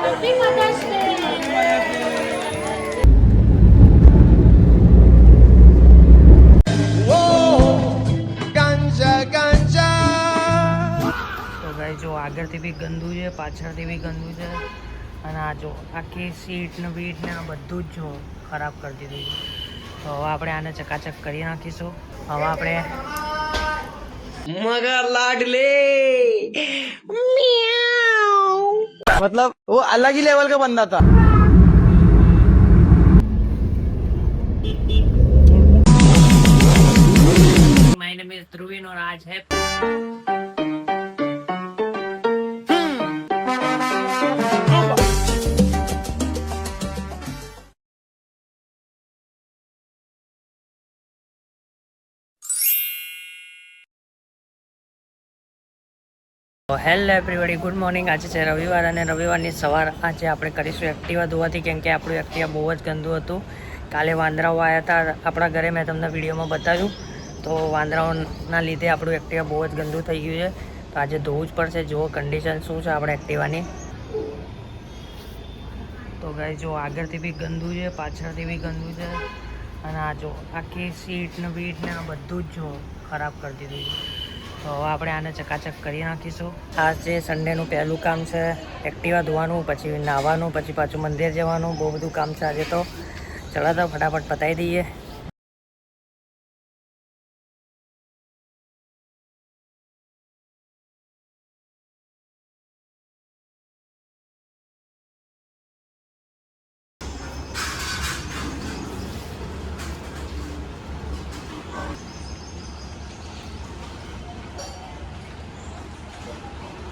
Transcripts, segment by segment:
Happy Mother's Day. તો ગાઈ જો આગળથી બી ગંદુ છે, પાછળથી બી ગંદુ છે, અને આ જો આખી સીટ ને બીટ ને આ બધું જ જો ખરાબ કરી દીધું છે. તો હવે આપણે આને ચકાચક કરી નાખીશું. હવે આપણે મગર લાડલે मतलब वो अलग ही लेवल का बंदा था. माय नेम इज ध्रुवीन और आज है હેલો એવરીબડી, ગુડ મોર્નિંગ. આજે છે રવિવાર અને રવિવારની સવાર. આજે આપણે કરીશું એક્ટિવા ધોવાથી, કેમ કે આપણું એક્ટિવા બહુ જ ગંદુ હતું. કાલે વાંદરાઓ આવ્યા હતા આપણા ઘરે, મેં તમને વિડીયોમાં બતાવ્યું. તો વાંદરાઓના લીધે આપણું એક્ટિવા બહુ જ ગંદુ થઈ ગયું છે. તો આજે ધોવું જ પડશે. જુઓ કન્ડિશન શું છે આપણે એક્ટિવાની. તો ગાય જો આગળથી બી ગંદુ છે, પાછળથી બી ગંદુ છે, અને આ જો આખી સીટ ને બીટ ને આ બધું જ જો ખરાબ કરી દીધું છે. તો હવે આપણે આને ચકાચક કરી નાખીશું. આ જે સન્ડેનું પહેલું કામ છે એક્ટિવા ધોવાનું, પછી નાહવાનું, પછી પાછું મંદિર જવાનું. બહુ બધું કામ છે આજે તો. ચલો તો ફટાફટ પતાવી દઈએ.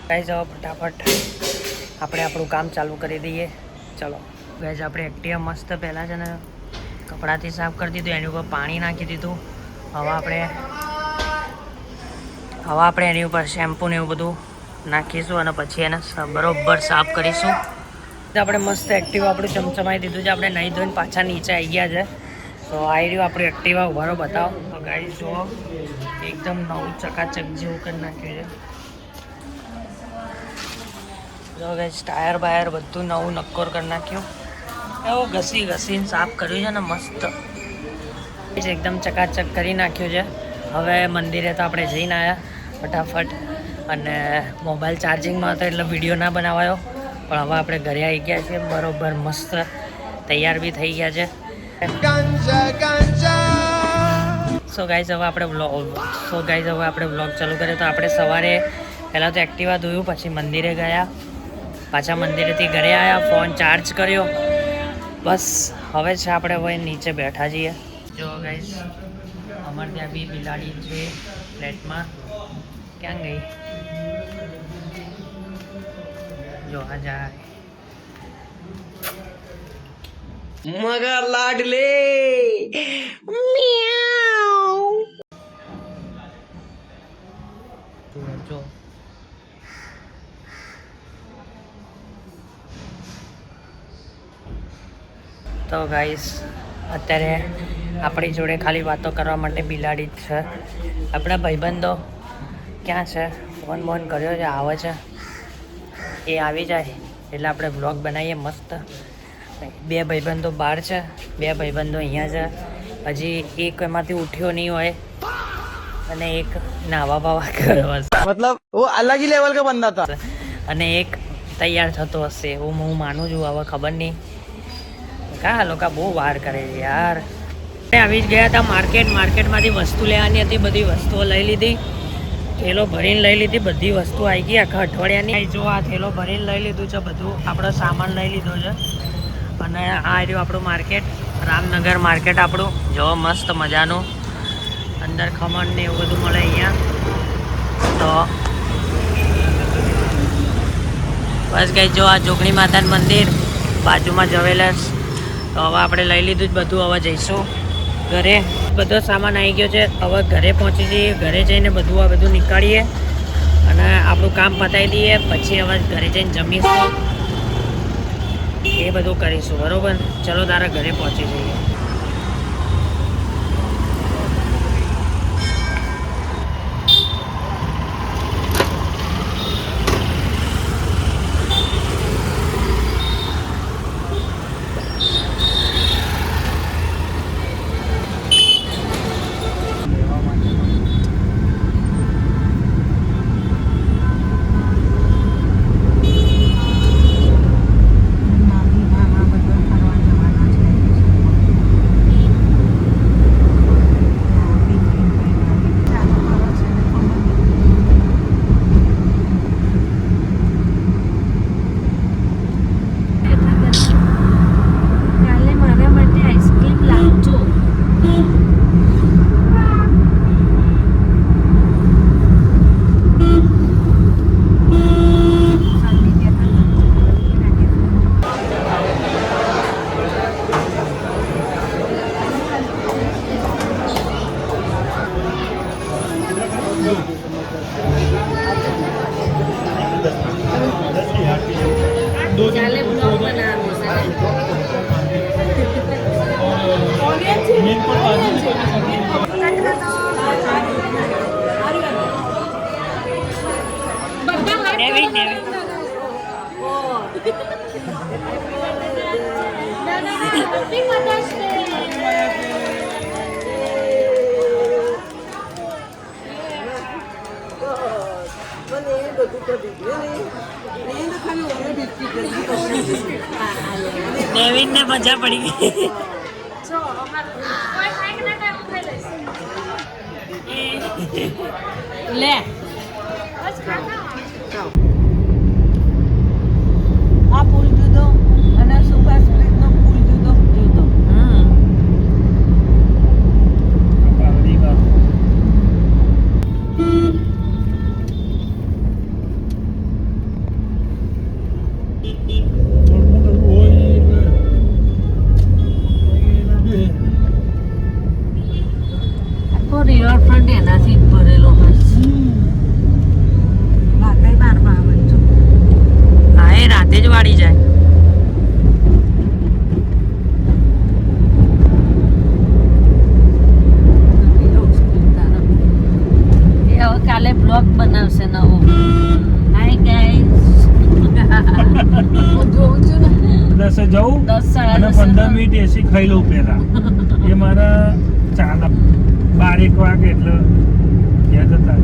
ગાઈઝ હવે ફટાફટ આપણે આપણું કામ ચાલુ કરી દઈએ. ચલો ગાઈઝ, આપણે એક્ટિવા મસ્ત પહેલાં છે ને કપડાથી સાફ કરી દીધું, એની ઉપર પાણી નાખી દીધું. હવે આપણે એની ઉપર શેમ્પૂ ને એવું બધું નાખીશું અને પછી એને બરોબર સાફ કરીશું. આપણે મસ્ત એક્ટિવા આપણું ચમચમાઈ દીધું છે. આપણે નહીં ધોઈને પાછા નીચે આવી ગયા છે. તો આવી રહ્યું આપણું એક્ટિવા. ઉભારો બતાવો. તો ગાઈઝ જુઓ, એકદમ નવું ચકાચક જેવું કરી નાખ્યું છે. જો ગાઈસ ટાયર બાયર બધું નવું નક્કોર કરી નાખ્યું. એવું ઘસીને સાફ કર્યું છે ને મસ્ત. એકદમ ચકાચક કરી નાખ્યું છે. હવે મંદિરે તો આપણે જઈને આવ્યા ફટાફટ, અને મોબાઈલ ચાર્જિંગમાં હતો એટલે વિડીયો ના બનાવાયો. પણ હવે આપણે ઘરે આવી ગયા છીએ, બરોબર મસ્ત તૈયાર બી થઈ ગયા છે. સો ગાઈઝ હવે આપણે વ્લોગ ચાલુ કરીએ. તો આપણે સવારે પહેલાં તો એક્ટિવા ધોયું, પછી મંદિરે ગયા, પાછા મંદિરેથી ઘરે આવ્યા, ફોન ચાર્જ કર્યો. બસ હવે છે આપણે હવે નીચે બેઠા છીએ. જો ગાઈસ અમારે ત્યાં બી બિલાડી છે ફ્લેટમાં. ક્યાં ગઈ? જો આ જાય મગર લાડલે જો તો ગાઈસ અત્યારે આપણી જોડે ખાલી વાતો કરવા માટે બિલાડી જ છે. આપણા ભાઈબંધો ક્યાં છે? ફોન કર્યો છે, આવે છે. એ આવી જાય એટલે આપણે બ્લોગ બનાવીએ મસ્ત. બે ભાઈબંધો બહાર છે, બે ભાઈબંધો અહીંયા છે. હજી એક એમાંથી ઉઠ્યો નહીં હોય અને એક નાવા બાવા કરવા છે. मतलब वो अलग ही लेवल का बंदा था. અને એક તૈયાર થતો હશે એવું હું માનું છું. હવે ખબર નહીં, કા લોકો બહુ વાર કરે છે યાર. આવી જ ગયા હતા માર્કેટમાંથી વસ્તુ લેવાની હતી. બધી વસ્તુઓ લઈ લીધી, થેલો ભરીને લઈ લીધી. બધી વસ્તુ આવી ગઈ આખા અઠવાડિયાની. જો આ થેલો ભરીને લઈ લીધું છે, બધું આપણો સામાન લઈ લીધો છે. અને આ રહ્યું આપણું માર્કેટ, રામનગર માર્કેટ આપણું. જો મસ્ત મજાનું, અંદર ખમણ ને એવું બધું મળે અહીંયા. તો બસ ગઈ જો આ જોગણી માતાનું મંદિર, બાજુમાં જ્વેલર્સ. તો હવે આપણે લઈ લીધું જ બધું. હવે જઈશું ઘરે. બધો સામાન આવી ગયો છે. હવે ઘરે પહોંચી જઈએ, ઘરે જઈને બધું નીકાળીએ અને આપણું કામ પતાવી દઈએ. પછી હવે ઘરે જઈને જમીશું, એ બધું કરીશું. બરાબર, ચલો તારા ઘરે પહોંચી જઈએ. ચાલે બ્લોગ બનાવો નેવી નેવી નેવીન ને મજા પડી ગઈ લે આ પુલ જુદો અને સુભાષ બ્રિજનો પુલ જુદો જુદો આખો રિવરફ્રન્ટ એનાથી જ ભરેલો હોય રાતે 12 આવે છો હા એ રાતે જ વાળી જાય એ હવે કાલે બ્લોગ બનાવશે નવો હાય ગાઈસ હું જોઉં છું ને 10 જવું 10 અને 15 મિનિટ એસી ખાઈ લઉં પહેલા એ મારા 12-1 વાગે એટલે ઘેર જતા